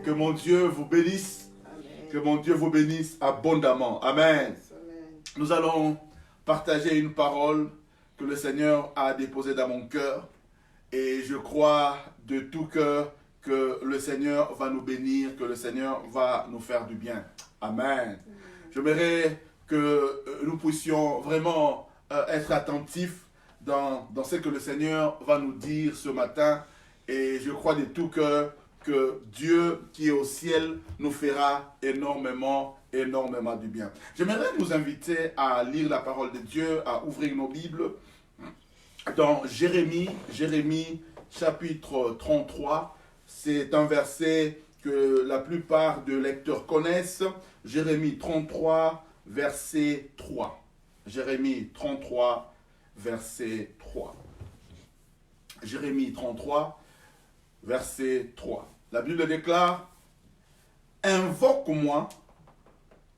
Que mon Dieu vous bénisse. Amen. Que mon Dieu vous bénisse abondamment. Amen. Amen. Nous allons partager une parole que le Seigneur a déposée dans mon cœur. Et je crois de tout cœur que le Seigneur va nous bénir, que le Seigneur va nous faire du bien. Amen. J'aimerais que nous puissions vraiment être attentifs dans ce que le Seigneur va nous dire ce matin. Et je crois de tout cœur que Dieu qui est au ciel nous fera énormément du bien. J'aimerais vous inviter à lire la parole de Dieu, à ouvrir nos Bibles dans Jérémie chapitre 33. C'est un verset que la plupart de lecteurs connaissent. Jérémie 33, verset 3. Jérémie 33, verset 3. Jérémie 33, verset 3. La Bible déclare: Invoque-moi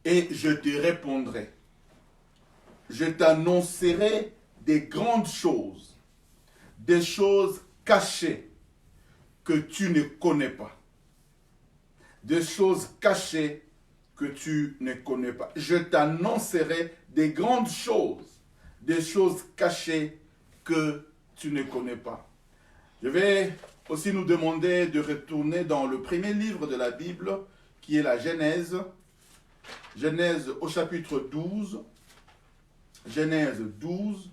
et je te répondrai. Je t'annoncerai des grandes choses, des choses cachées que tu ne connais pas. Des choses cachées que tu ne connais pas. Je t'annoncerai des grandes choses, des choses cachées que tu ne connais pas. Je vais aussi nous demander de retourner dans le premier livre de la Bible, qui est la Genèse. Genèse au chapitre 12. Genèse 12,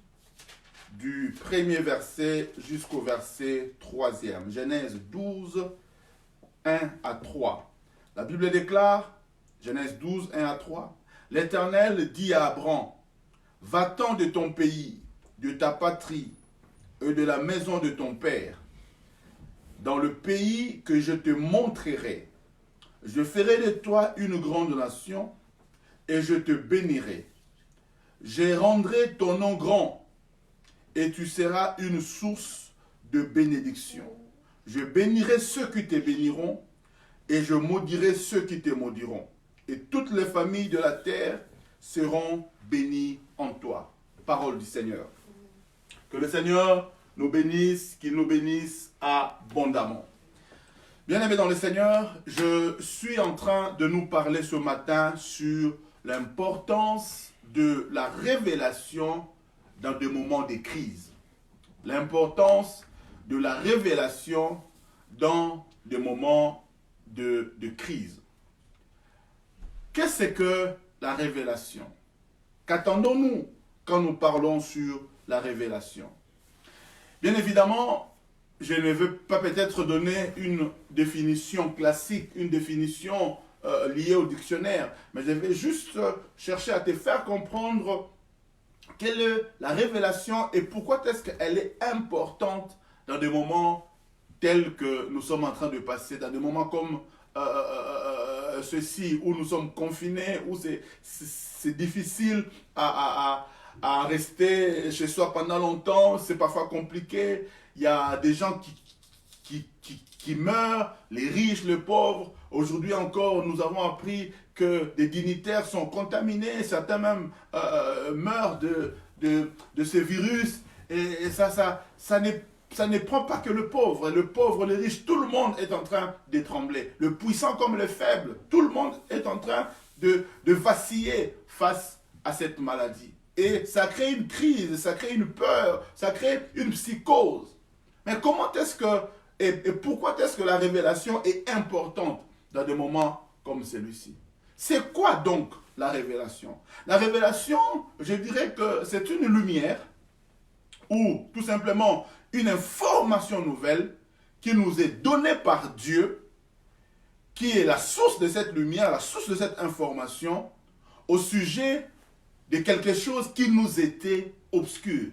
du premier verset jusqu'au verset 3e. Genèse 12, 1 à 3. La Bible déclare, Genèse 12, 1 à 3, l'Éternel dit à Abraham: Va-t'en de ton pays, de ta patrie et de la maison de ton père, dans le pays que je te montrerai. Je ferai de toi une grande nation et je te bénirai. Je rendrai ton nom grand et tu seras une source de bénédiction. Je bénirai ceux qui te béniront et je maudirai ceux qui te maudiront. Et toutes les familles de la terre seront bénies en toi. Parole du Seigneur. Que le Seigneur nous bénisse, qu'il nous bénisse abondamment. Bien-aimés dans le Seigneur, je suis en train de nous parler ce matin sur l'importance de la révélation dans des moments de crise. L'importance de la révélation dans des moments de crise. Qu'est-ce que la révélation? Qu'attendons-nous quand nous parlons sur la révélation? Bien évidemment, je ne veux pas peut-être donner une définition classique, une définition liée au dictionnaire, mais je vais juste chercher à te faire comprendre quelle est la révélation et pourquoi est-ce qu'elle est importante dans des moments tels que nous sommes en train de passer, dans des moments comme ceci, où nous sommes confinés, où c'est difficile à rester chez soi pendant longtemps, c'est parfois compliqué. Il y a des gens qui meurent, les riches, les pauvres. Aujourd'hui encore, nous avons appris que des dignitaires sont contaminés, certains même meurent de ce virus. Et ça ne prend pas que le pauvre, les riches, tout le monde est en train de trembler. Le puissant comme le faible, tout le monde est en train de vaciller face à cette maladie. Et ça crée une crise, ça crée une peur, ça crée une psychose. Mais comment est-ce que, et pourquoi est-ce que la révélation est importante dans des moments comme celui-ci? C'est quoi donc la révélation? La révélation, je dirais que c'est une lumière ou tout simplement une information nouvelle qui nous est donnée par Dieu, qui est la source de cette lumière, la source de cette information au sujet de quelque chose qui nous était obscur,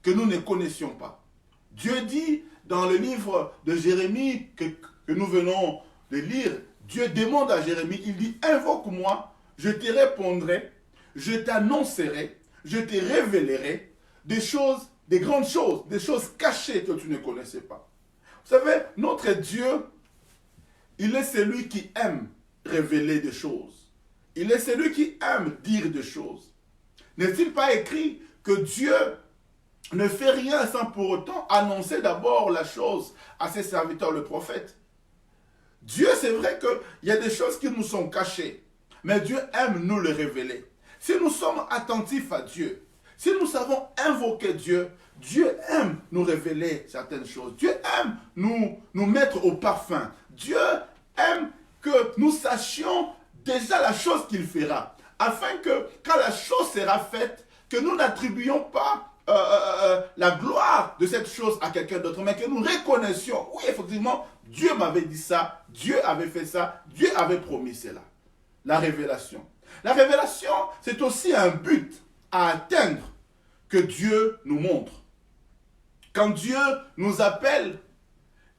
que nous ne connaissions pas. Dieu dit dans le livre de Jérémie que nous venons de lire, Dieu demande à Jérémie, il dit: Invoque-moi, je te répondrai, je t'annoncerai, je te révélerai des choses, des grandes choses, des choses cachées que tu ne connaissais pas. Vous savez, notre Dieu, il est celui qui aime révéler des choses. Il est celui qui aime dire des choses. N'est-il pas écrit que Dieu ne fait rien sans pour autant annoncer d'abord la chose à ses serviteurs, le prophète? Dieu, c'est vrai qu'il y a des choses qui nous sont cachées, mais Dieu aime nous le révéler. Si nous sommes attentifs à Dieu, si nous savons invoquer Dieu, Dieu aime nous révéler certaines choses. Dieu aime nous mettre au parfum. Dieu aime que nous sachions déjà la chose qu'il fera, afin que quand la chose sera faite, que nous n'attribuions pas la gloire de cette chose à quelqu'un d'autre, mais que nous reconnaissions, oui, effectivement, Dieu m'avait dit ça, Dieu avait fait ça, Dieu avait promis cela. La révélation. La révélation, c'est aussi un but à atteindre que Dieu nous montre. Quand Dieu nous appelle,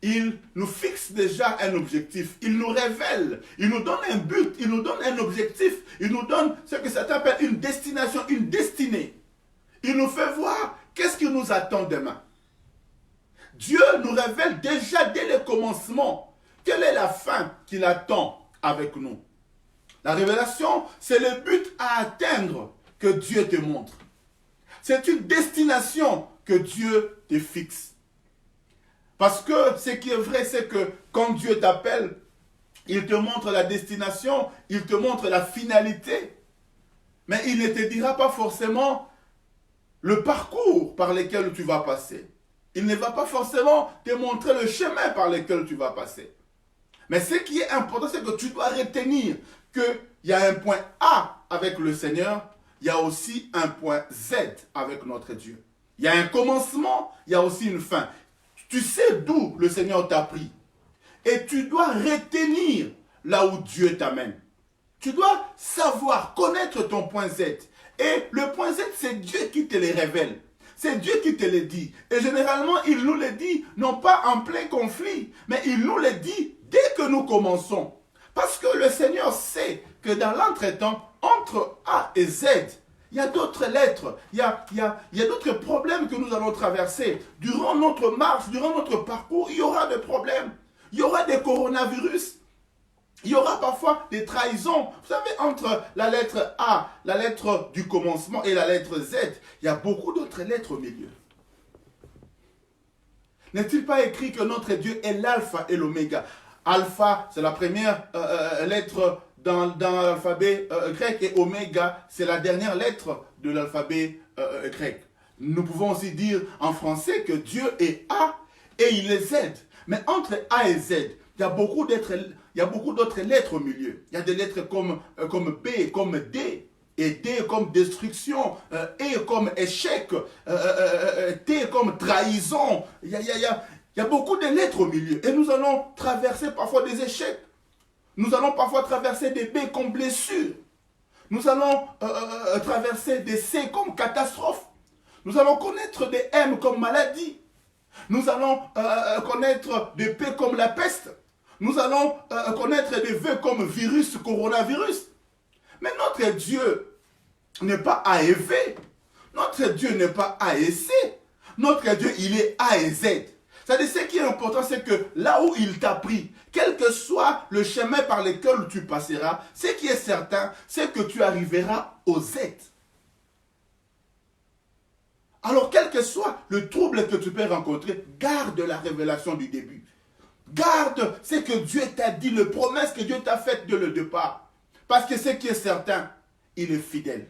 il nous fixe déjà un objectif, il nous révèle, il nous donne un but, il nous donne un objectif, il nous donne ce que ça s'appelle une destination, une destinée. Il nous fait voir qu'est-ce qui nous attend demain. Dieu nous révèle déjà dès le commencement quelle est la fin qu'il attend avec nous. La révélation, c'est le but à atteindre que Dieu te montre. C'est une destination que Dieu te fixe. Parce que ce qui est vrai, c'est que quand Dieu t'appelle, il te montre la destination, il te montre la finalité. Mais il ne te dira pas forcément le parcours par lequel tu vas passer. Il ne va pas forcément te montrer le chemin par lequel tu vas passer. Mais ce qui est important, c'est que tu dois retenir qu'il y a un point A avec le Seigneur, il y a aussi un point Z avec notre Dieu. Il y a un commencement, il y a aussi une fin. Tu sais d'où le Seigneur t'a pris. Et tu dois retenir là où Dieu t'amène. Tu dois savoir, connaître ton point Z. Et le point Z, c'est Dieu qui te le révèle. C'est Dieu qui te le dit. Et généralement, il nous le dit, non pas en plein conflit, mais il nous le dit dès que nous commençons. Parce que le Seigneur sait que dans l'entretemps, entre A et Z, il y a d'autres lettres, il y a d'autres problèmes que nous allons traverser. Durant notre marche, durant notre parcours, il y aura des problèmes. Il y aura des coronavirus. Il y aura parfois des trahisons. Vous savez, entre la lettre A, la lettre du commencement et la lettre Z, il y a beaucoup d'autres lettres au milieu. N'est-il pas écrit que notre Dieu est l'alpha et l'oméga? Alpha, c'est la première lettre dans l'alphabet grec, et oméga, c'est la dernière lettre de l'alphabet grec. Nous pouvons aussi dire en français que Dieu est A et il est Z. Mais entre A et Z, il y a beaucoup d'autres lettres au milieu. Il y a des lettres comme B, comme D, et D comme destruction, E comme échec, T comme trahison. Il y a beaucoup de lettres au milieu. Et nous allons traverser parfois des échecs. Nous allons parfois traverser des B comme blessure. Nous allons traverser des C comme catastrophe. Nous allons connaître des M comme maladie. Nous allons connaître des P comme la peste. Nous allons connaître des V comme virus, coronavirus. Mais notre Dieu n'est pas A et V. Notre Dieu n'est pas A et C. Notre Dieu, il est A et Z. C'est-à-dire, ce qui est important, c'est que là où il t'a pris, quel que soit le chemin par lequel tu passeras, ce qui est certain, c'est que tu arriveras au Z. Alors, quel que soit le trouble que tu peux rencontrer, garde la révélation du début. Garde ce que Dieu t'a dit, les promesses que Dieu t'a faites dès le départ. Parce que ce qui est certain, il est fidèle.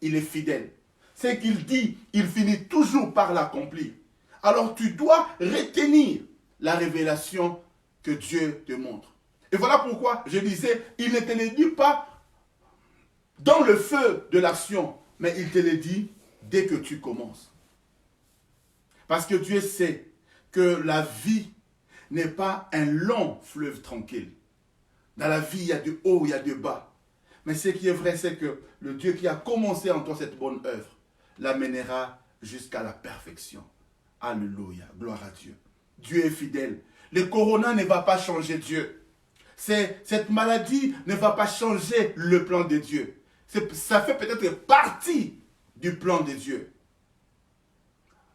Il est fidèle. Ce qu'il dit, il finit toujours par l'accomplir. Alors tu dois retenir la révélation que Dieu te montre. Et voilà pourquoi je disais, il ne te le dit pas dans le feu de l'action, mais il te le dit dès que tu commences. Parce que Dieu sait que la vie n'est pas un long fleuve tranquille. Dans la vie, il y a du haut, il y a du bas. Mais ce qui est vrai, c'est que le Dieu qui a commencé en toi cette bonne œuvre l'amènera jusqu'à la perfection. Alléluia, gloire à Dieu. Dieu est fidèle. Le corona ne va pas changer Dieu. Cette maladie ne va pas changer le plan de Dieu. Ça fait peut-être partie du plan de Dieu.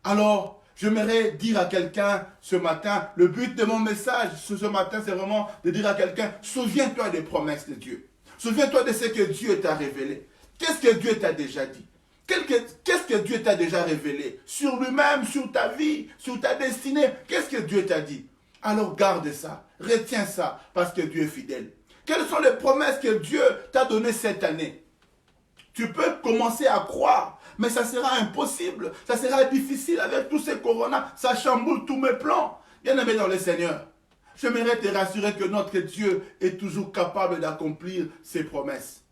Alors, j'aimerais dire à quelqu'un ce matin, le but de mon message ce matin, c'est vraiment de dire à quelqu'un, souviens-toi des promesses de Dieu. Souviens-toi de ce que Dieu t'a révélé. Qu'est-ce que Dieu t'a déjà dit? Qu'est-ce que Dieu t'a déjà révélé sur lui-même, sur ta vie, sur ta destinée? Qu'est-ce que Dieu t'a dit? Alors garde ça, retiens ça, parce que Dieu est fidèle. Quelles sont les promesses que Dieu t'a données cette année? Tu peux commencer à croire, mais ça sera impossible, ça sera difficile avec tous ces coronas, ça chamboule tous mes plans. Bien-aimé dans le Seigneur, j'aimerais te rassurer que notre Dieu est toujours capable d'accomplir ses promesses.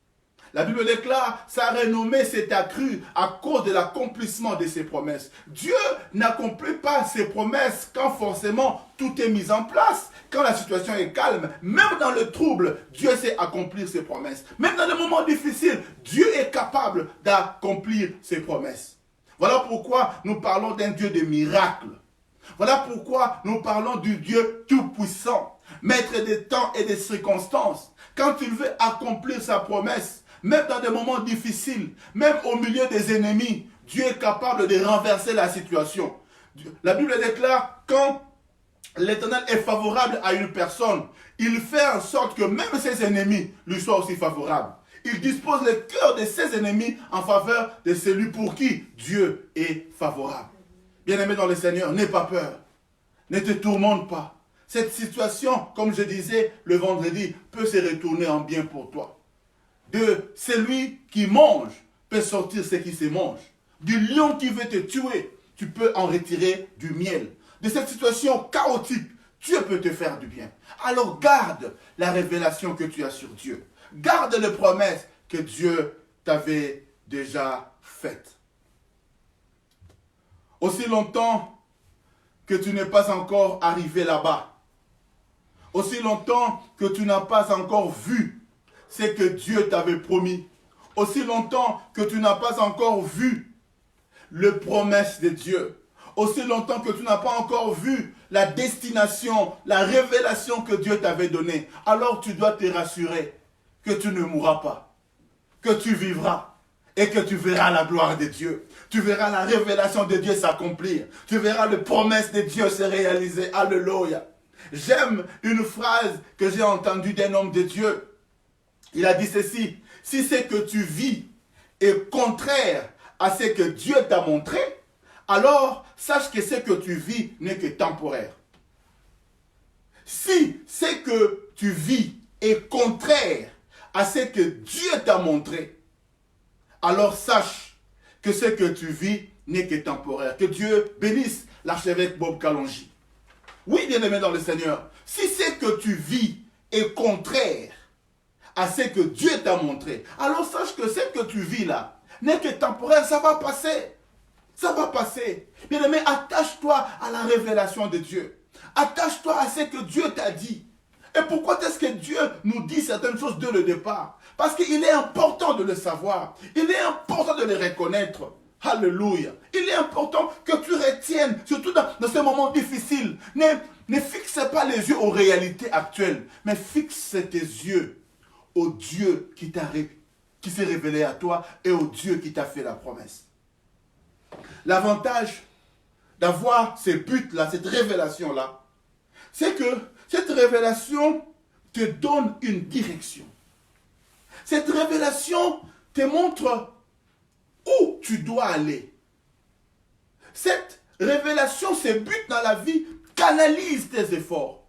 La Bible déclare, sa renommée s'est accrue à cause de l'accomplissement de ses promesses. Dieu n'accomplit pas ses promesses quand forcément tout est mis en place. Quand la situation est calme, même dans le trouble, Dieu sait accomplir ses promesses. Même dans les moments difficiles, Dieu est capable d'accomplir ses promesses. Voilà pourquoi nous parlons d'un Dieu de miracles. Voilà pourquoi nous parlons du Dieu tout-puissant, maître des temps et des circonstances. Quand il veut accomplir sa promesse, même dans des moments difficiles, même au milieu des ennemis, Dieu est capable de renverser la situation. La Bible déclare, quand l'Éternel est favorable à une personne, il fait en sorte que même ses ennemis lui soient aussi favorables. Il dispose le cœur de ses ennemis en faveur de celui pour qui Dieu est favorable. Bien-aimé dans le Seigneur, n'aie pas peur. Ne te tourmente pas. Cette situation, comme je disais le vendredi, peut se retourner en bien pour toi. De celui qui mange peut sortir ce qui se mange. Du lion qui veut te tuer, tu peux en retirer du miel. De cette situation chaotique, Dieu peut te faire du bien. Alors garde la révélation que tu as sur Dieu. Garde les promesses que Dieu t'avait déjà faites. Aussi longtemps que tu n'es pas encore arrivé là-bas, aussi longtemps que tu n'as pas encore vu ce que Dieu t'avait promis, aussi longtemps que tu n'as pas encore vu les promesses de Dieu, aussi longtemps que tu n'as pas encore vu la destination, la révélation que Dieu t'avait donnée, alors tu dois te rassurer que tu ne mourras pas, que tu vivras et que tu verras la gloire de Dieu. Tu verras la révélation de Dieu s'accomplir. Tu verras les promesses de Dieu se réaliser. Alléluia. J'aime une phrase que j'ai entendue d'un homme de Dieu. Il a dit ceci: si ce que tu vis est contraire à ce que Dieu t'a montré, alors sache que ce que tu vis n'est que temporaire. Si ce que tu vis est contraire à ce que Dieu t'a montré, alors sache que ce que tu vis n'est que temporaire. Que Dieu bénisse l'archevêque Bob Kalonji. Oui, bien-aimé dans le Seigneur, si ce que tu vis est contraire à ce que Dieu t'a montré, alors sache que ce que tu vis là n'est que temporaire, ça va passer. Ça va passer. Bien-aimé, attache-toi à la révélation de Dieu. Attache-toi à ce que Dieu t'a dit. Et pourquoi est-ce que Dieu nous dit certaines choses dès le départ? Parce qu'il est important de le savoir. Il est important de le reconnaître. Alléluia. Il est important que tu retiennes, surtout dans ces moments difficiles. Ne fixe pas les yeux aux réalités actuelles, mais fixe tes yeux au Dieu qui s'est révélé à toi et au Dieu qui t'a fait la promesse. L'avantage d'avoir ces buts-là, cette révélation-là, c'est que cette révélation te donne une direction. Cette révélation te montre où tu dois aller. Cette révélation, ces buts dans la vie, canalise tes efforts.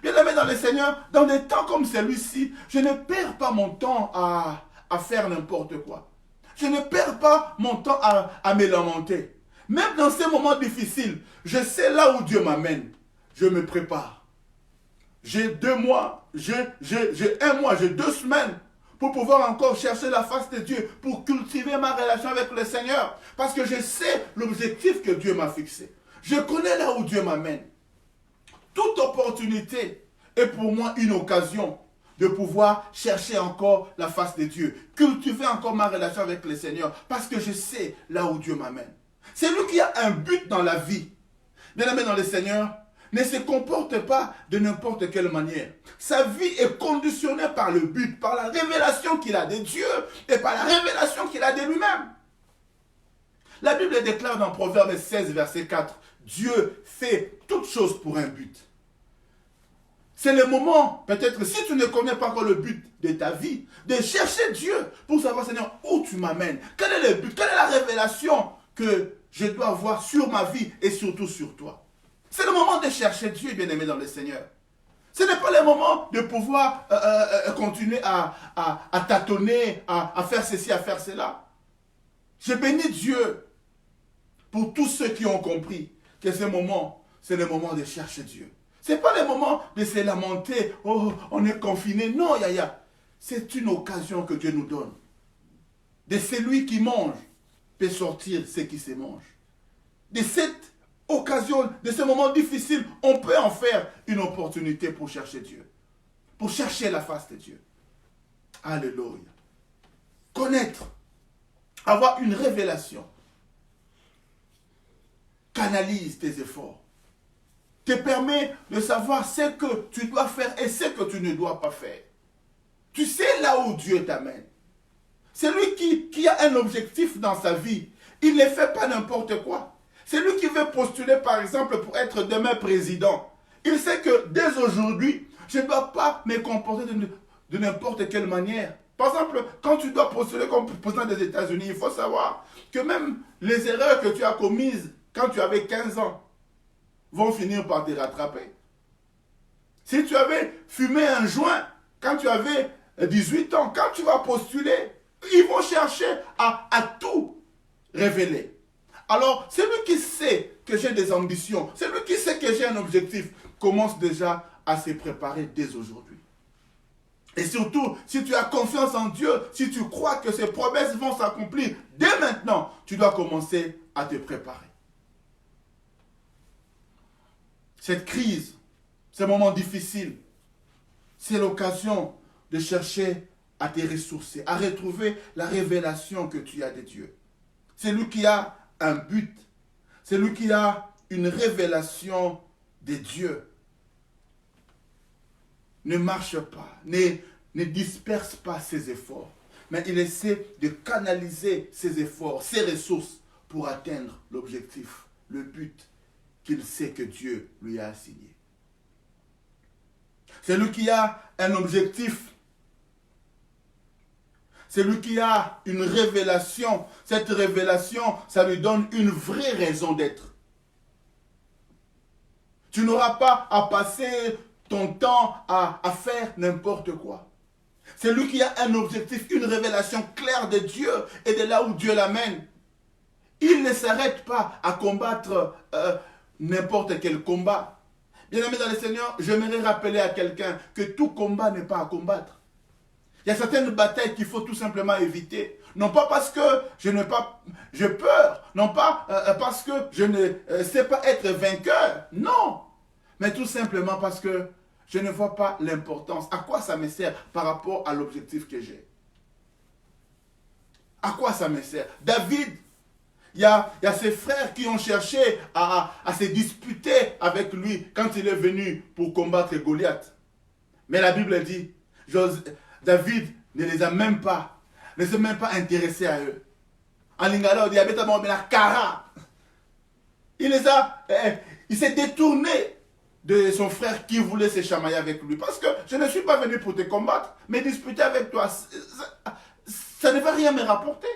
Bien-aimé dans le Seigneur, dans des temps comme celui-ci, je ne perds pas mon temps à faire n'importe quoi. Je ne perds pas mon temps à me lamenter. Même dans ces moments difficiles, je sais là où Dieu m'amène. Je me prépare. J'ai 2 mois, j'ai 1 mois, j'ai 2 semaines pour pouvoir encore chercher la face de Dieu, pour cultiver ma relation avec le Seigneur. Parce que je sais l'objectif que Dieu m'a fixé. Je connais là où Dieu m'amène. Toute opportunité est pour moi une occasion de pouvoir chercher encore la face de Dieu, cultiver encore ma relation avec le Seigneur, parce que je sais là où Dieu m'amène. C'est lui qui a un but dans la vie. Bien-aimé dans le Seigneur, ne se comporte pas de n'importe quelle manière. Sa vie est conditionnée par le but, par la révélation qu'il a de Dieu et par la révélation qu'il a de lui-même. La Bible déclare dans Proverbe 16, verset 4, Dieu fait toutes choses pour un but. C'est le moment, peut-être si tu ne connais pas encore le but de ta vie, de chercher Dieu pour savoir, Seigneur, où tu m'amènes. Quel est le but, quelle est la révélation que je dois avoir sur ma vie et surtout sur toi. C'est le moment de chercher Dieu, bien-aimé dans le Seigneur. Ce n'est pas le moment de pouvoir continuer à tâtonner, à faire ceci, à faire cela. Je bénis Dieu pour tous ceux qui ont compris que ce moment, c'est le moment de chercher Dieu. Ce n'est pas le moment de se lamenter, oh, on est confiné. Non, Yaya, c'est une occasion que Dieu nous donne. De celui qui mange peut sortir ce qui se mange. De cette occasion, de ce moment difficile, on peut en faire une opportunité pour chercher Dieu. Pour chercher la face de Dieu. Alléluia. Connaître. Avoir une révélation. Canalise tes efforts. Te permet de savoir ce que tu dois faire et ce que tu ne dois pas faire. Tu sais là où Dieu t'amène. Celui qui a un objectif dans sa vie, il ne fait pas n'importe quoi. Celui qui veut postuler, par exemple, pour être demain président, il sait que dès aujourd'hui, je ne dois pas me comporter de n'importe quelle manière. Par exemple, quand tu dois postuler comme président des États-Unis, il faut savoir que même les erreurs que tu as commises quand tu avais 15 ans vont finir par te rattraper. Si tu avais fumé un joint quand tu avais 18 ans, quand tu vas postuler, ils vont chercher à tout révéler. Alors, celui qui sait que j'ai des ambitions, celui qui sait que j'ai un objectif, commence déjà à se préparer dès aujourd'hui. Et surtout, si tu as confiance en Dieu, si tu crois que ces promesses vont s'accomplir, dès maintenant, tu dois commencer à te préparer. Cette crise, ce moment difficile, c'est l'occasion de chercher à te ressourcer, à retrouver la révélation que tu as de Dieu. C'est lui qui a un but, c'est lui qui a une révélation de Dieu. Ne marche pas, ne disperse pas ses efforts, mais il essaie de canaliser ses efforts, ses ressources pour atteindre l'objectif, le but qu'il sait que Dieu lui a assigné. C'est lui qui a un objectif. C'est lui qui a une révélation. Cette révélation, ça lui donne une vraie raison d'être. Tu n'auras pas à passer ton temps à faire n'importe quoi. C'est lui qui a un objectif, une révélation claire de Dieu et de là où Dieu l'amène. Il ne s'arrête pas à combattre n'importe quel combat. Bien-aimé dans le Seigneur, j'aimerais rappeler à quelqu'un que tout combat n'est pas à combattre. Il y a certaines batailles qu'il faut tout simplement éviter. Non pas parce que j'ai peur, non pas parce que je ne sais pas être vainqueur. Non, mais tout simplement parce que je ne vois pas l'importance. À quoi ça me sert par rapport à l'objectif que j'ai? À quoi ça me sert? David, il y a ses frères qui ont cherché à se disputer avec lui quand il est venu pour combattre Goliath. Mais la Bible dit, David ne les a même pas, ne s'est même pas intéressé à eux. En lingala, il s'est détourné de son frère qui voulait se chamailler avec lui. Parce que je ne suis pas venu pour te combattre, mais disputer avec toi, ça ne va rien me rapporter.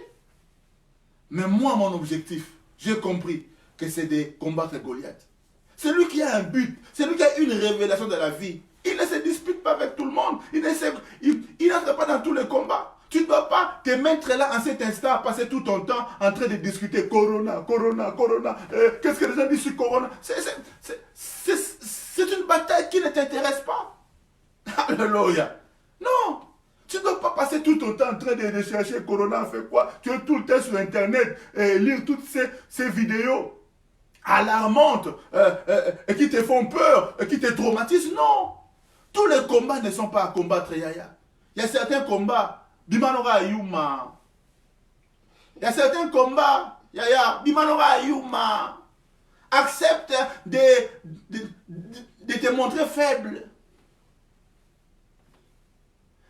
Mais moi, mon objectif, j'ai compris que c'est de combattre Goliath. C'est lui qui a un but, c'est lui qui a une révélation de la vie. Il ne se dispute pas avec tout le monde. Il n'entre pas dans tous les combats. Tu ne dois pas te mettre là en cet instant à passer tout ton temps en train de discuter Corona. Qu'est-ce que les gens disent sur Corona? C'est une bataille qui ne t'intéresse pas. Alléluia. Non. Tu ne dois pas passer tout ton temps en train de chercher Corona fait quoi. Tu es tout le temps sur Internet et lire toutes ces vidéos alarmantes et qui te font peur, et qui te traumatisent. Non. Tous les combats ne sont pas à combattre, Yaya. Il y a certains combats, Bimanora Yuma. Il y a certains combats, Yaya, Bimanora Yuma. Accepte de te montrer faible.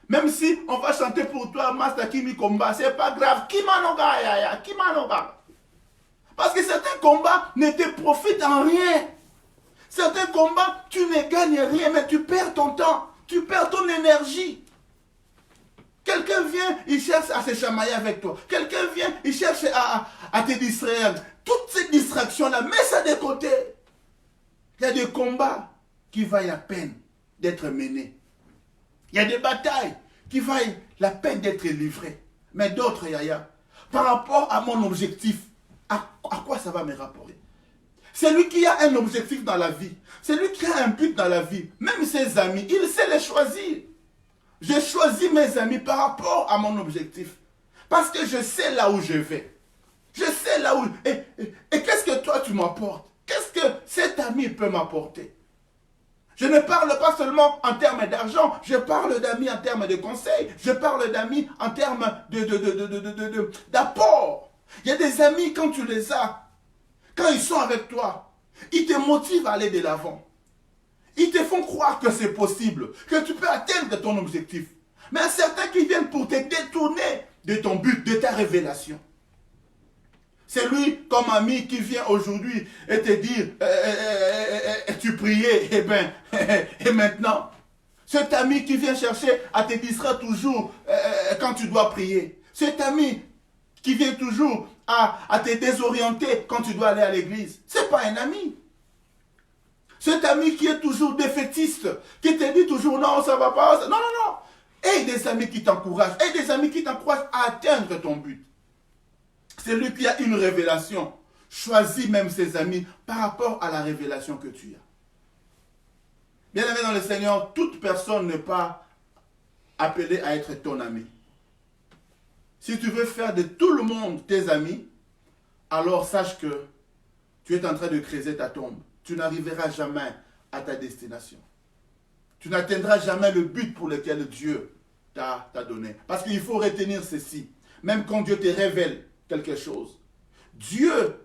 Même si on va chanter pour toi, Master Kimi Combat, c'est pas grave. Kimanoga, Yaya, Kimanoga. Parce que certains combats ne te profitent en rien. Certains combats, tu ne gagnes rien, mais tu perds ton temps, tu perds ton énergie. Quelqu'un vient, il cherche à se chamailler avec toi. Quelqu'un vient, il cherche à te distraire. Toutes ces distractions-là, mets ça de côté. Il y a des combats qui valent la peine d'être menés. Il y a des batailles qui valent la peine d'être livrées. Mais d'autres, Yaya, par rapport à mon objectif, à quoi ça va me rapporter? Celui qui a un objectif dans la vie, celui qui a un but dans la vie, même ses amis, il sait les choisir. J'ai choisi mes amis par rapport à mon objectif. Parce que je sais là où je vais. Je sais là où... Et qu'est-ce que toi tu m'apportes? Qu'est-ce que cet ami peut m'apporter? Je ne parle pas seulement en termes d'argent, je parle d'amis en termes de conseils, je parle d'amis en termes d'apport. Il y a des amis, quand tu les as, quand ils sont avec toi, ils te motivent à aller de l'avant. Ils te font croire que c'est possible, que tu peux atteindre ton objectif. Mais il y a certains qui viennent pour te détourner de ton but, de ta révélation. C'est lui, comme ami, qui vient aujourd'hui et te dire, tu priais, et maintenant. Cet ami qui vient chercher à te distraire toujours quand tu dois prier. Cet ami qui vient toujours à te désorienter quand tu dois aller à l'église. Ce n'est pas un ami. Cet ami qui est toujours défaitiste, qui te dit toujours non, ça ne va pas. Non, non, non. Et des amis qui t'encouragent, et des amis qui t'encouragent à atteindre ton but. C'est lui qui a une révélation. Choisis même ses amis par rapport à la révélation que tu as. Bien-aimé dans le Seigneur, toute personne n'est pas appelée à être ton ami. Si tu veux faire de tout le monde tes amis, alors sache que tu es en train de creuser ta tombe. Tu n'arriveras jamais à ta destination. Tu n'atteindras jamais le but pour lequel Dieu t'a donné. Parce qu'il faut retenir ceci. Même quand Dieu te révèle quelque chose, Dieu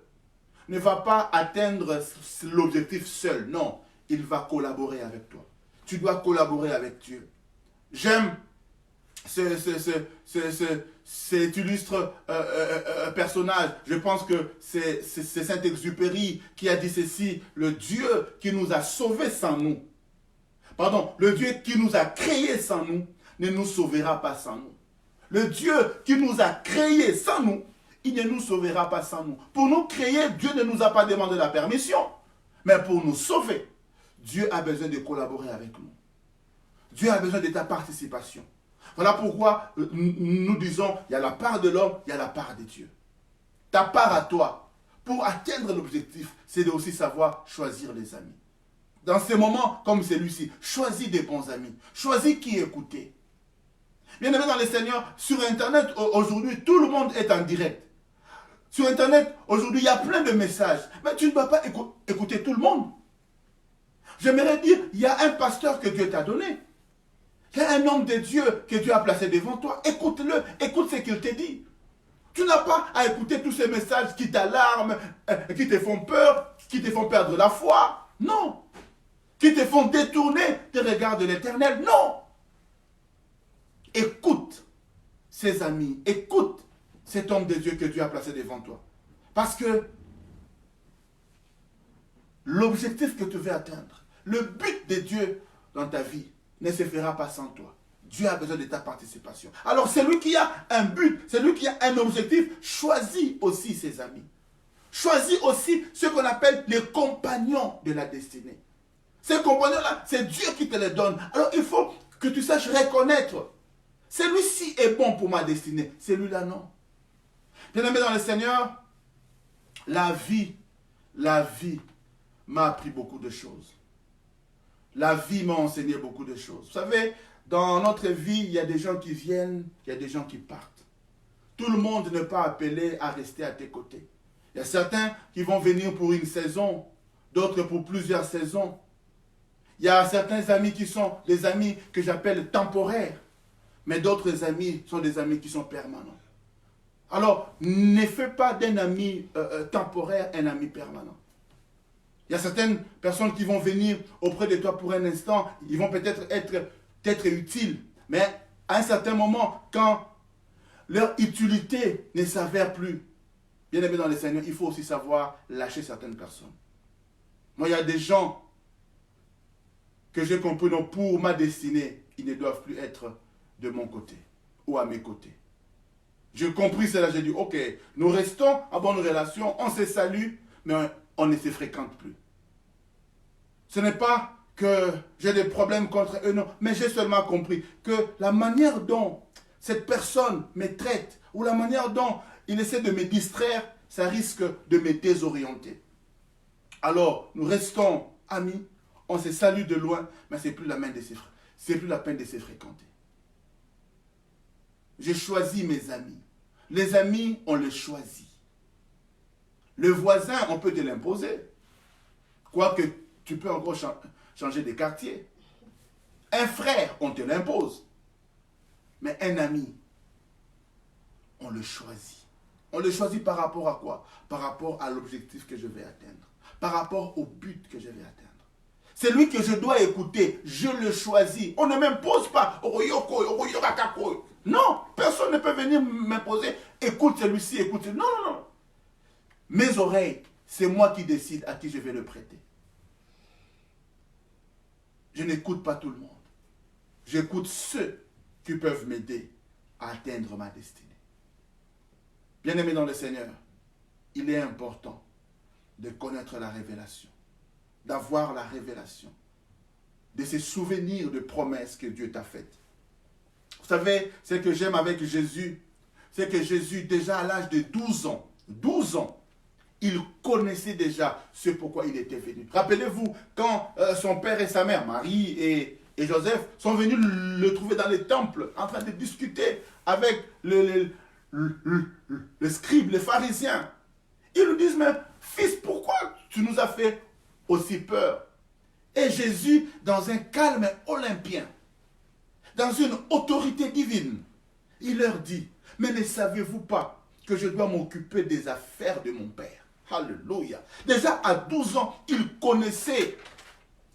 ne va pas atteindre l'objectif seul. Non, il va collaborer avec toi. Tu dois collaborer avec Dieu. J'aime cet illustre personnage. Je pense que c'est Saint-Exupéry qui a dit ceci: le Dieu qui nous a sauvés sans nous, pardon, le Dieu qui nous a créés sans nous ne nous sauvera pas sans nous. Le Dieu qui nous a créés sans nous, il ne nous sauvera pas sans nous. Pour nous créer, Dieu ne nous a pas demandé la permission. Mais pour nous sauver, Dieu a besoin de collaborer avec nous. Dieu a besoin de ta participation. Voilà pourquoi nous disons, il y a la part de l'homme, il y a la part de Dieu. Ta part à toi, pour atteindre l'objectif, c'est de aussi savoir choisir les amis. Dans ces moments comme celui-ci, choisis des bons amis. Choisis qui écouter. Bien-aimé dans le Seigneur, sur Internet, aujourd'hui, tout le monde est en direct. Sur Internet, aujourd'hui, il y a plein de messages. Mais tu ne dois pas écouter tout le monde. J'aimerais dire, il y a un pasteur que Dieu t'a donné. Il y a un homme de Dieu que Dieu a placé devant toi. Écoute-le, écoute ce qu'il te dit. Tu n'as pas à écouter tous ces messages qui t'alarment, qui te font peur, qui te font perdre la foi. Non. Qui te font détourner tes regards de l'Éternel. Non. Écoute ses amis, écoute cet homme de Dieu que Dieu a placé devant toi. Parce que l'objectif que tu veux atteindre, le but de Dieu dans ta vie ne se fera pas sans toi. Dieu a besoin de ta participation. Alors celui qui a un but, celui qui a un objectif, choisit aussi ses amis. Choisis aussi ce qu'on appelle les compagnons de la destinée. Ces compagnons-là, c'est Dieu qui te les donne. Alors il faut que tu saches reconnaître. Celui-ci est bon pour ma destinée. Celui-là, non. Bien-aimé dans le Seigneur, la vie m'a appris beaucoup de choses. La vie m'a enseigné beaucoup de choses. Vous savez, dans notre vie, il y a des gens qui viennent, il y a des gens qui partent. Tout le monde n'est pas appelé à rester à tes côtés. Il y a certains qui vont venir pour une saison, d'autres pour plusieurs saisons. Il y a certains amis qui sont des amis que j'appelle temporaires. Mais d'autres amis sont des amis qui sont permanents. Alors, ne fais pas d'un ami temporaire un ami permanent. Il y a certaines personnes qui vont venir auprès de toi pour un instant. Ils vont peut-être être utiles. Mais à un certain moment, quand leur utilité ne s'avère plus, bien aimé dans le Seigneur, il faut aussi savoir lâcher certaines personnes. Moi, il y a des gens que j'ai compris, non, pour ma destinée, ils ne doivent plus être de mon côté ou à mes côtés. J'ai compris cela, j'ai dit, ok, nous restons en bonne relation, on se salue, mais on ne se fréquente plus. Ce n'est pas que j'ai des problèmes contre eux, non. Mais j'ai seulement compris que la manière dont cette personne me traite, ou la manière dont il essaie de me distraire, ça risque de me désorienter. Alors, nous restons amis, on se salue de loin, mais ce n'est plus la peine de se fréquenter. J'ai choisi mes amis. Les amis, on les choisit. Le voisin, on peut te l'imposer. Quoique, tu peux encore changer de quartier. Un frère, on te l'impose. Mais un ami, on le choisit. On le choisit par rapport à quoi? Par rapport à l'objectif que je vais atteindre. Par rapport au but que je vais atteindre. C'est lui que je dois écouter. Je le choisis. On ne m'impose pas. Non, personne ne peut venir m'imposer. Écoute celui-ci, écoute celui-ci. Non, non, non. Mes oreilles, c'est moi qui décide à qui je vais le prêter. Je n'écoute pas tout le monde. J'écoute ceux qui peuvent m'aider à atteindre ma destinée. Bien-aimé dans le Seigneur, il est important de connaître la révélation, d'avoir la révélation, de se souvenir de promesses que Dieu t'a faites. Vous savez, ce que j'aime avec Jésus, c'est que Jésus, déjà à l'âge de 12 ans, il connaissait déjà ce pourquoi il était venu. Rappelez-vous, quand son père et sa mère, Marie et Joseph, sont venus le trouver dans les temples, en train de discuter avec le scribe, les pharisiens. Ils lui disent, mais fils, pourquoi tu nous as fait aussi peur? Et Jésus, dans un calme olympien, dans une autorité divine, il leur dit, mais ne savez-vous pas que je dois m'occuper des affaires de mon Père? Alléluia. Déjà à 12 ans, il connaissait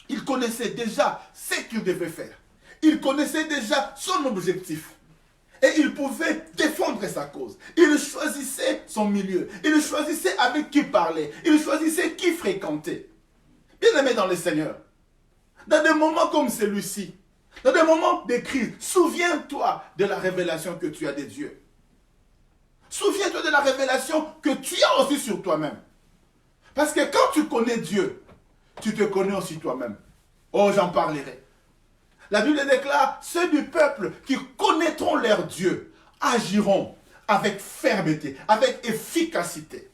déjà ce qu'il devait faire. Il connaissait déjà son objectif. Et il pouvait défendre sa cause. Il choisissait son milieu. Il choisissait avec qui parler. Il choisissait qui fréquenter. Bien-aimé dans le Seigneur, dans des moments comme celui-ci, dans des moments de crise, souviens-toi de la révélation que tu as de Dieu. Souviens-toi de la révélation que tu as aussi sur toi-même. Parce que quand tu connais Dieu, tu te connais aussi toi-même. Oh, j'en parlerai. La Bible déclare, ceux du peuple qui connaîtront leur Dieu agiront avec fermeté, avec efficacité.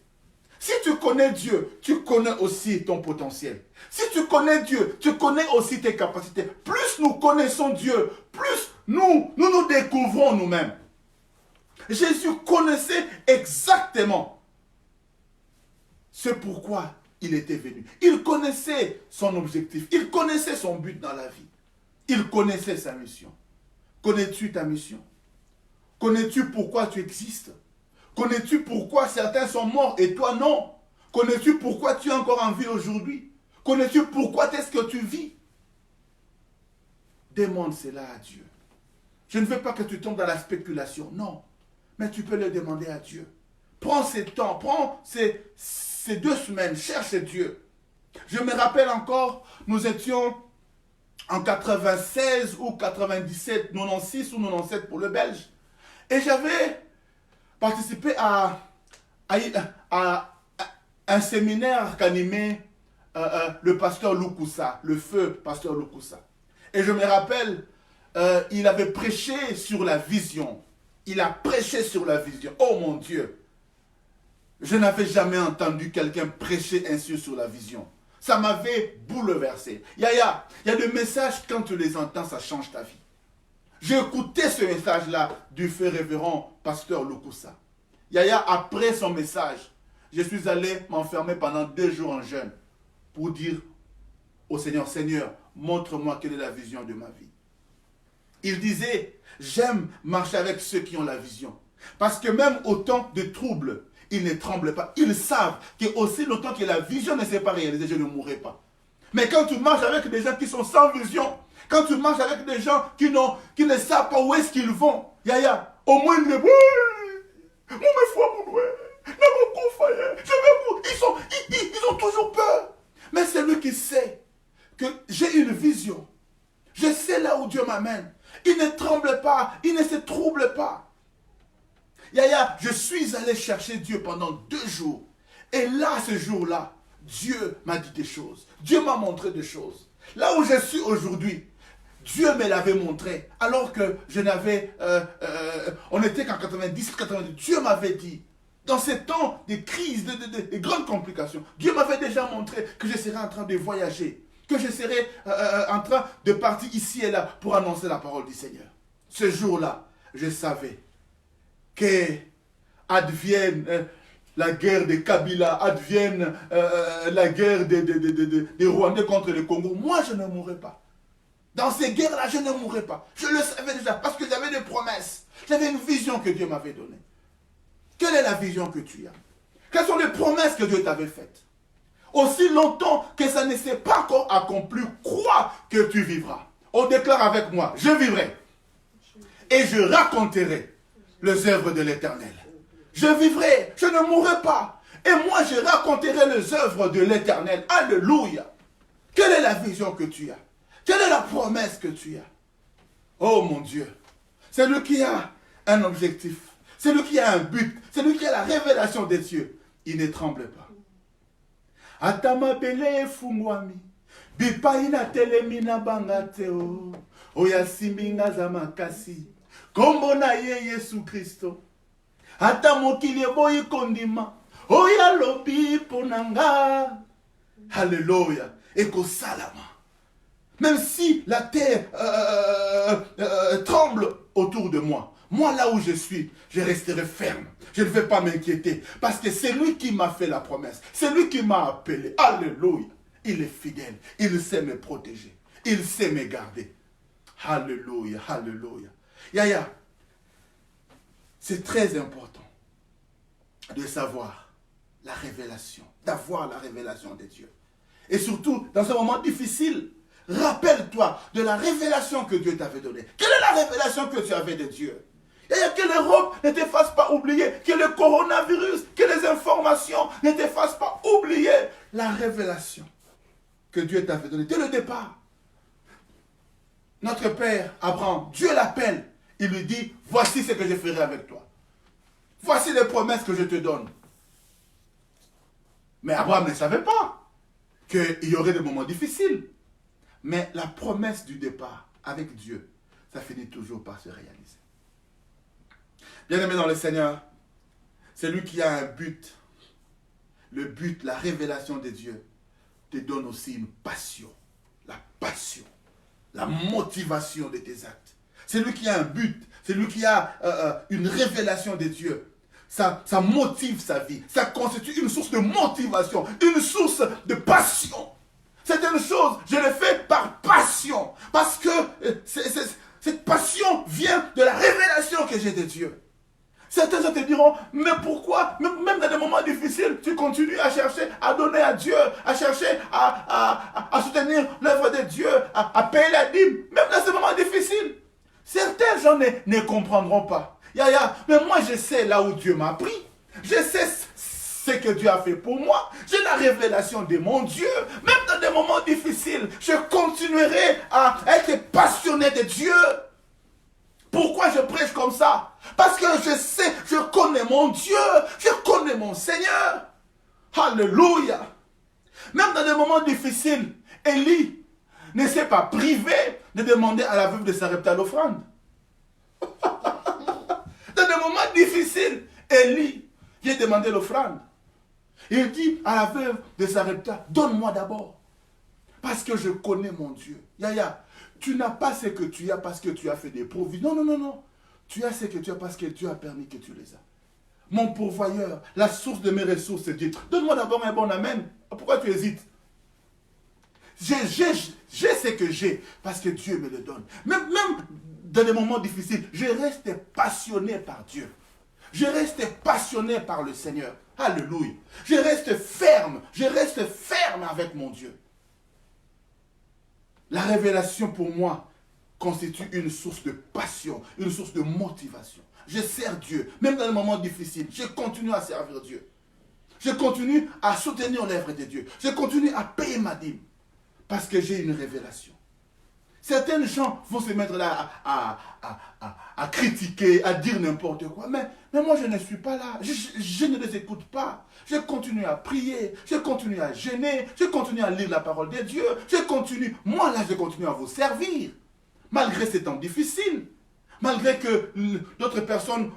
Si tu connais Dieu, tu connais aussi ton potentiel. Si tu connais Dieu, tu connais aussi tes capacités. Plus nous connaissons Dieu, plus nous découvrons nous-mêmes. Jésus connaissait exactement ce pourquoi il était venu. Il connaissait son objectif. Il connaissait son but dans la vie. Il connaissait sa mission. Connais-tu ta mission? Connais-tu pourquoi tu existes? Connais-tu pourquoi certains sont morts et toi non? Connais-tu pourquoi tu es encore en vie aujourd'hui? Connais-tu pourquoi est-ce que tu vis? Demande cela à Dieu. Je ne veux pas que tu tombes dans la spéculation, non. Mais tu peux le demander à Dieu. Prends ces temps, prends ces 2 semaines, cherche Dieu. Je me rappelle encore, nous étions en 96 ou 97, 96 ou 97 pour le Belge. Et j'avais participé à un séminaire qu'animait le pasteur Loukoussa, le feu pasteur Loukoussa. Et je me rappelle, il avait prêché sur la vision. Il a prêché sur la vision. Oh mon Dieu! Je n'avais jamais entendu quelqu'un prêcher ainsi sur la vision. Ça m'avait bouleversé. Il y a des messages, quand tu les entends, ça change ta vie. J'ai écouté ce message-là du feu révérend pasteur Loukoussa. Yaya, après son message, je suis allé m'enfermer pendant 2 jours en jeûne pour dire au Seigneur, Seigneur, montre-moi quelle est la vision de ma vie. Il disait, j'aime marcher avec ceux qui ont la vision. Parce que même au temps de troubles, ils ne tremblent pas. Ils savent que aussi longtemps que la vision ne s'est pas réalisée, je ne mourrai pas. Mais quand tu marches avec des gens qui sont sans vision, quand tu marches avec des gens qui ne savent pas où est-ce qu'ils vont, Yaya, au moins ils disent, oui, ils ont toujours peur. Mais c'est lui qui sait que j'ai une vision. Je sais là où Dieu m'amène. Il ne tremble pas, il ne se trouble pas. Yaya, je suis allé chercher Dieu pendant 2 jours. Et là, ce jour-là, Dieu m'a dit des choses. Dieu m'a montré des choses. Là où je suis aujourd'hui, Dieu me l'avait montré. Alors que je n'avais... on était qu'en 90, 92. Dieu m'avait dit, dans ces temps de crises, de grandes complications, Dieu m'avait déjà montré que je serais en train de voyager, que je serais en train de partir ici et là pour annoncer la parole du Seigneur. Ce jour-là, je savais que advienne la guerre de Kabila, advienne la guerre des Rwandais contre le Congo. Moi, je ne mourrai pas. Dans ces guerres-là, je ne mourrai pas. Je le savais déjà parce que j'avais des promesses. J'avais une vision que Dieu m'avait donnée. Quelle est la vision que tu as? Quelles sont les promesses que Dieu t'avait faites? Aussi longtemps que ça ne s'est pas encore accompli, crois que tu vivras. On déclare avec moi, je vivrai. Et je raconterai les œuvres de l'Éternel. Je vivrai, je ne mourrai pas. Et moi, je raconterai les œuvres de l'Éternel. Alléluia. Quelle est la vision que tu as? Quelle est la promesse que tu as? Oh mon Dieu. C'est lui qui a un objectif. C'est lui qui a un but. C'est lui qui a la révélation des cieux. Il ne tremble pas. Atama bele fungwami. Bipaina telemina bangateo. Oya simbinga zamakasi. Kombo na ye Yesu Kristo. Ata mokili boyi kondima. Oya lobi ponanga. Alléluia. Eko salama. Même si la terre tremble autour de moi, moi là où je suis, je resterai ferme. Je ne vais pas m'inquiéter parce que c'est lui qui m'a fait la promesse. C'est lui qui m'a appelé. Alléluia. Il est fidèle. Il sait me protéger. Il sait me garder. Alléluia. Alléluia. Yaya, c'est très important de savoir la révélation, d'avoir la révélation de Dieu. Et surtout, dans un moment difficile, rappelle-toi de la révélation que Dieu t'avait donnée. Quelle est la révélation que tu avais de Dieu? Et que l'Europe ne te fasse pas oublier, que le coronavirus, que les informations ne te fassent pas oublier la révélation que Dieu t'avait donnée dès le départ. Notre père Abraham, Dieu l'appelle, il lui dit, voici ce que je ferai avec toi. Voici les promesses que je te donne. Mais Abraham ne savait pas qu'il y aurait des moments difficiles. Mais la promesse du départ avec Dieu, ça finit toujours par se réaliser. Bien-aimé dans le Seigneur, c'est lui qui a un but. Le but, la révélation de Dieu, te donne aussi une passion. La passion, la motivation de tes actes. C'est lui qui a un but. C'est lui qui a une révélation de Dieu. Ça motive sa vie. Ça constitue une source de motivation, une source de passion. C'est une chose, je le fais par passion. Parce que cette passion vient de la révélation que j'ai de Dieu. Certains te diront, mais pourquoi, même dans des moments difficiles, tu continues à chercher à donner à Dieu, à chercher à soutenir l'œuvre de Dieu, à payer la dîme, même dans ces moments difficiles. Certains gens ne comprendront pas. Mais moi je sais là où Dieu m'a pris. Je sais ce que Dieu a fait pour moi. J'ai la révélation de mon Dieu. Même dans des moments difficiles, je continuerai à être passionné de Dieu. Pourquoi je prêche comme ça? Parce que je sais, je connais mon Dieu, je connais mon Seigneur. Alléluia. Même dans des moments difficiles, Élie ne s'est pas privé de demander à la veuve de Sarepta l'offrande. Dans des moments difficiles, Élie vient demander l'offrande. Il dit à la veuve de Sarepta, donne-moi d'abord. Parce que je connais mon Dieu. Yaya, tu n'as pas ce que tu as parce que tu as fait des provisions. Non. Tu as ce que tu as parce que Dieu a permis que tu les as. Mon pourvoyeur, la source de mes ressources, c'est Dieu. Donne-moi d'abord un bon amen. Pourquoi tu hésites? J'ai ce que j'ai parce que Dieu me le donne. Même dans des moments difficiles, je reste passionné par Dieu. Je reste passionné par le Seigneur. Alléluia. Je reste ferme avec mon Dieu. La révélation pour moi constitue une source de passion, une source de motivation. Je sers Dieu, même dans les moments difficiles. Je continue à servir Dieu. Je continue à soutenir l'œuvre de Dieu. Je continue à payer ma dîme parce que j'ai une révélation. Certains gens vont se mettre là à critiquer, à dire n'importe quoi. Mais moi, je ne suis pas là. Je ne les écoute pas. Je continue à prier. Je continue à jeûner. Je continue à lire la parole de Dieu. Je continue. Moi, là, je continue à vous servir. Malgré ces temps difficiles. Malgré que d'autres personnes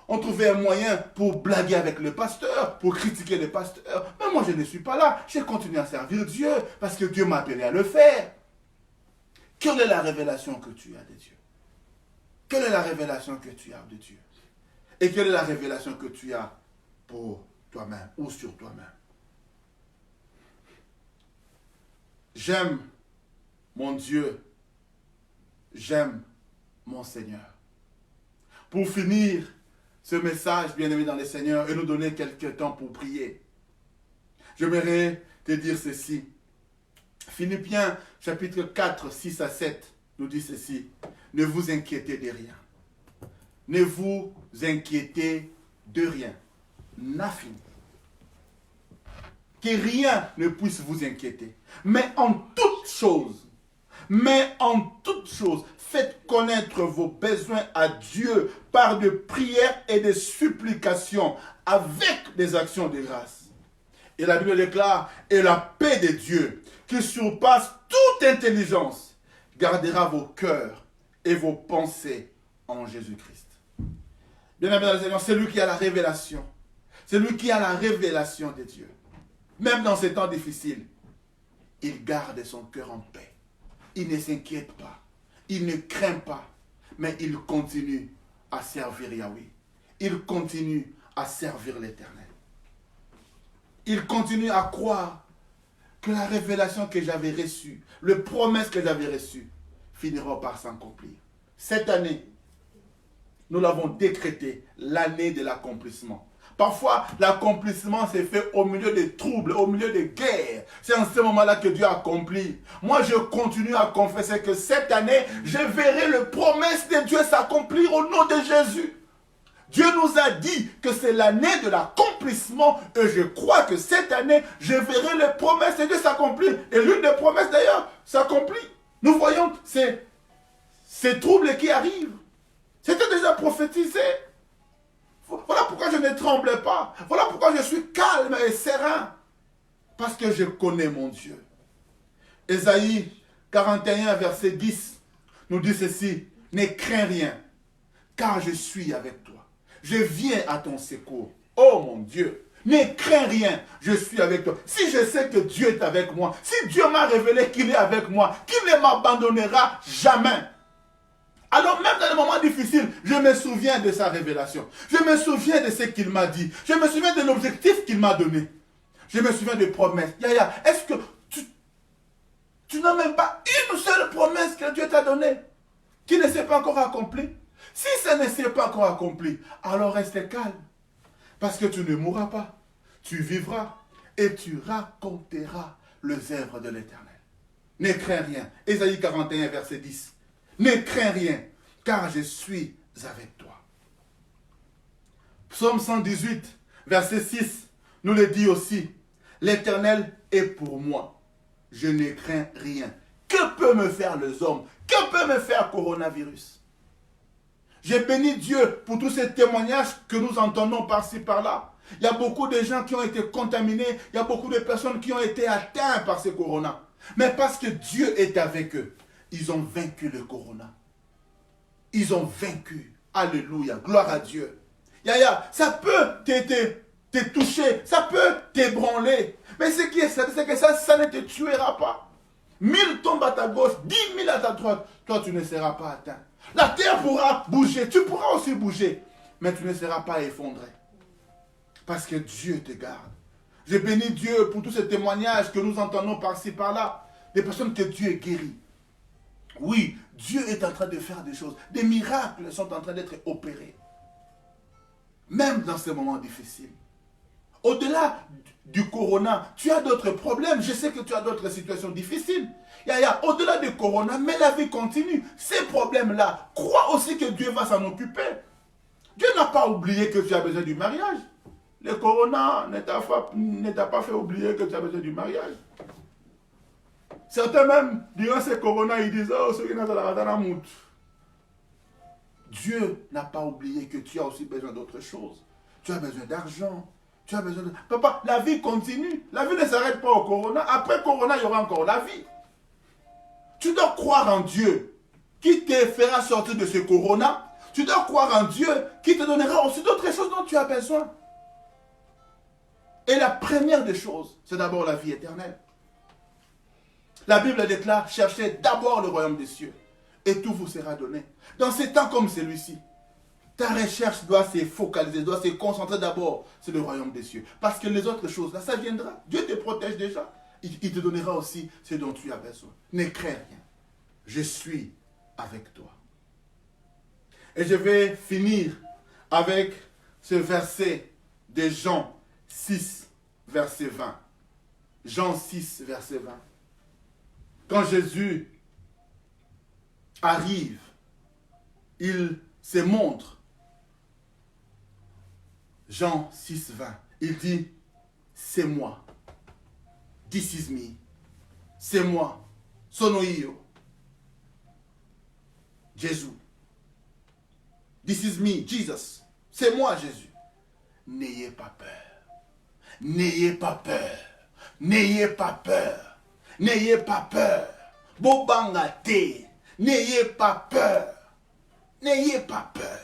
ont trouvé un moyen pour blaguer avec le pasteur, pour critiquer le pasteur. Mais moi, je ne suis pas là. Je continue à servir Dieu parce que Dieu m'a appelé à le faire. Quelle est la révélation que tu as de Dieu? Quelle est la révélation que tu as de Dieu? Et quelle est la révélation que tu as pour toi-même ou sur toi-même? J'aime mon Dieu. J'aime mon Seigneur. Pour finir ce message, bien-aimé dans le Seigneur, et nous donner quelques temps pour prier, j'aimerais te dire ceci. Philippiens chapitre 4, 6 à 7 nous dit ceci. Ne vous inquiétez de rien. Ne vous inquiétez de rien. Nothing. Que rien ne puisse vous inquiéter. Mais en toute chose, faites connaître vos besoins à Dieu par de prières et de supplications avec des actions de grâce. Et la Bible déclare, et la paix de Dieu, qui surpasse toute intelligence, gardera vos cœurs et vos pensées en Jésus-Christ. Bien-aimé dans le Seigneur, c'est lui qui a la révélation. C'est lui qui a la révélation de Dieu. Même dans ces temps difficiles, il garde son cœur en paix. Il ne s'inquiète pas. Il ne craint pas. Mais il continue à servir Yahweh. Il continue à servir l'Éternel. Il continue à croire que la révélation que j'avais reçue, les promesses que j'avais reçues, finiront par s'accomplir. Cette année, nous l'avons décrété, l'année de l'accomplissement. Parfois, l'accomplissement s'est fait au milieu des troubles, au milieu des guerres. C'est en ce moment-là que Dieu accomplit. Moi, je continue à confesser que cette année, je verrai les promesses de Dieu s'accomplir au nom de Jésus. Dieu nous a dit que c'est l'année de l'accomplissement et je crois que cette année, je verrai les promesses de Dieu s'accomplir. Et l'une des promesses d'ailleurs s'accomplit. Nous voyons ces troubles qui arrivent. C'était déjà prophétisé. Voilà pourquoi je ne tremble pas. Voilà pourquoi je suis calme et serein. Parce que je connais mon Dieu. Ésaïe 41, verset 10 nous dit ceci. Ne crains rien, car je suis avec toi. Je viens à ton secours. Oh mon Dieu, ne crains rien, je suis avec toi. Si je sais que Dieu est avec moi, si Dieu m'a révélé qu'il est avec moi, qu'il ne m'abandonnera jamais. Alors même dans les moments difficiles, je me souviens de sa révélation. Je me souviens de ce qu'il m'a dit. Je me souviens de l'objectif qu'il m'a donné. Je me souviens des promesses. Yaya, est-ce que tu n'as même pas une seule promesse que Dieu t'a donnée qui ne s'est pas encore accomplie? Si ça ne s'est pas encore accompli, alors reste calme. Parce que tu ne mourras pas. Tu vivras et tu raconteras les œuvres de l'Éternel. Ne crains rien. Ésaïe 41, verset 10. Ne crains rien, car je suis avec toi. Psaume 118, verset 6, nous le dit aussi. L'Éternel est pour moi. Je ne crains rien. Que peut me faire les hommes? Que peut me faire coronavirus? J'ai béni Dieu pour tous ces témoignages que nous entendons par-ci, par-là. Il y a beaucoup de gens qui ont été contaminés. Il y a beaucoup de personnes qui ont été atteintes par ce corona. Mais parce que Dieu est avec eux, ils ont vaincu le corona. Ils ont vaincu. Alléluia. Gloire à Dieu. Yaya, ça peut te toucher. Ça peut t'ébranler. Mais ce qui est certain, c'est que ça ne te tuera pas. 1000 tombent à ta gauche, 10 000 à ta droite. Toi, tu ne seras pas atteint. La terre pourra bouger. Tu pourras aussi bouger. Mais tu ne seras pas effondré. Parce que Dieu te garde. Je bénis Dieu pour tous ces témoignages que nous entendons par-ci, par-là. Des personnes que Dieu guérit. Oui, Dieu est en train de faire des choses. Des miracles sont en train d'être opérés. Même dans ces moments difficiles. Au-delà du corona, tu as d'autres problèmes. Je sais que tu as d'autres situations difficiles. Au-delà du corona, mais la vie continue. Ces problèmes-là, crois aussi que Dieu va s'en occuper. Dieu n'a pas oublié que tu as besoin du mariage. Le corona ne t'a pas fait oublier que tu as besoin du mariage. Certains même, durant ce corona, ils disent, oh, ceux qui n'ont pas la mout. Dieu n'a pas oublié que tu as aussi besoin d'autre chose. Tu as besoin d'argent. Tu as besoin de... Papa, la vie continue. La vie ne s'arrête pas au corona. Après corona, il y aura encore la vie. Tu dois croire en Dieu qui te fera sortir de ce corona. Tu dois croire en Dieu qui te donnera aussi d'autres choses dont tu as besoin. Et la première des choses, c'est d'abord la vie éternelle. La Bible déclare, cherchez d'abord le royaume des cieux et tout vous sera donné. Dans ces temps comme celui-ci, ta recherche doit se focaliser, doit se concentrer d'abord sur le royaume des cieux. Parce que les autres choses, là, ça viendra. Dieu te protège déjà. Il te donnera aussi ce dont tu as besoin. Ne crains rien. Je suis avec toi. Et je vais finir avec ce verset de Jean 6, verset 20. Jean 6, verset 20. Quand Jésus arrive, il se montre. Jean 6, 20. Il dit, c'est moi. This is me. C'est moi. Sono io. Jésus. This is me, Jesus. C'est moi, Jésus. N'ayez pas peur. N'ayez pas peur. N'ayez pas peur. N'ayez pas peur. Bobangate. N'ayez pas peur. N'ayez pas peur.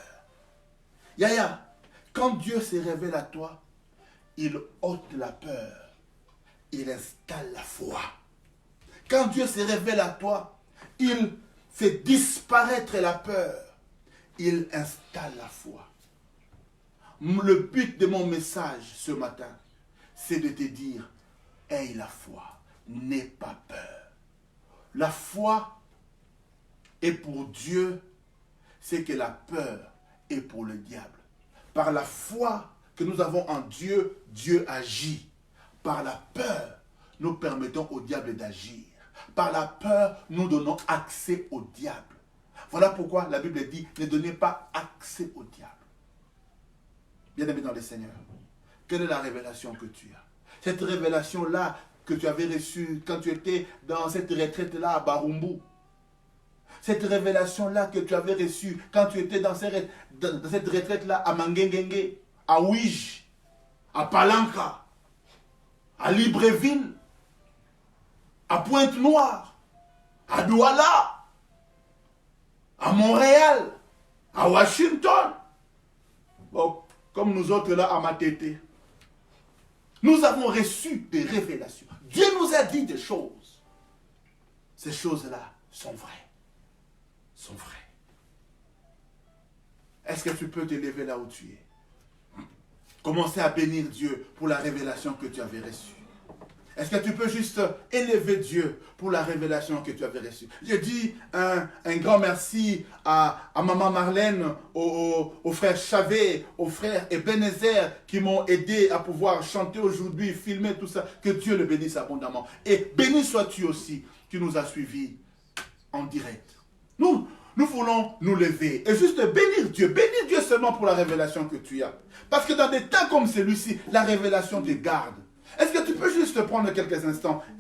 Yaya, quand Dieu se révèle à toi, il ôte la peur. Il installe la foi. Quand Dieu se révèle à toi, il fait disparaître la peur. Il installe la foi. Le but de mon message ce matin, c'est de te dire, aie la foi, n'aie pas peur. La foi est pour Dieu, c'est que la peur est pour le diable. Par la foi que nous avons en Dieu, Dieu agit. Par la peur, nous permettons au diable d'agir. Par la peur, nous donnons accès au diable. Voilà pourquoi la Bible dit, ne donnez pas accès au diable. Bien-aimé dans le Seigneur, quelle est la révélation que tu as? Cette révélation-là que tu avais reçue quand tu étais dans cette retraite-là à Barumbu. Cette révélation-là que tu avais reçue quand tu étais dans cette retraite-là à Mangengenge, à Ouij, à Palanca, à Libreville, à Pointe-Noire, à Douala, à Montréal, à Washington. Bon, comme nous autres là à Matete. Nous avons reçu des révélations. Dieu nous a dit des choses. Ces choses-là sont vraies. Sont vraies. Est-ce que tu peux te lever là où tu es? Commencer à bénir Dieu pour la révélation que tu avais reçue. Est-ce que tu peux juste élever Dieu pour la révélation que tu avais reçue? Je dis un grand merci à maman Marlène, au frère Chavet, au frère Ebenezer qui m'ont aidé à pouvoir chanter aujourd'hui, filmer tout ça. Que Dieu le bénisse abondamment. Et béni sois-tu aussi qui nous a suivis en direct. Nous voulons nous lever et juste bénir Dieu seulement pour la révélation que tu as. Parce que dans des temps comme celui-ci, la révélation te garde. Est-ce que tu peux juste prendre quelques instants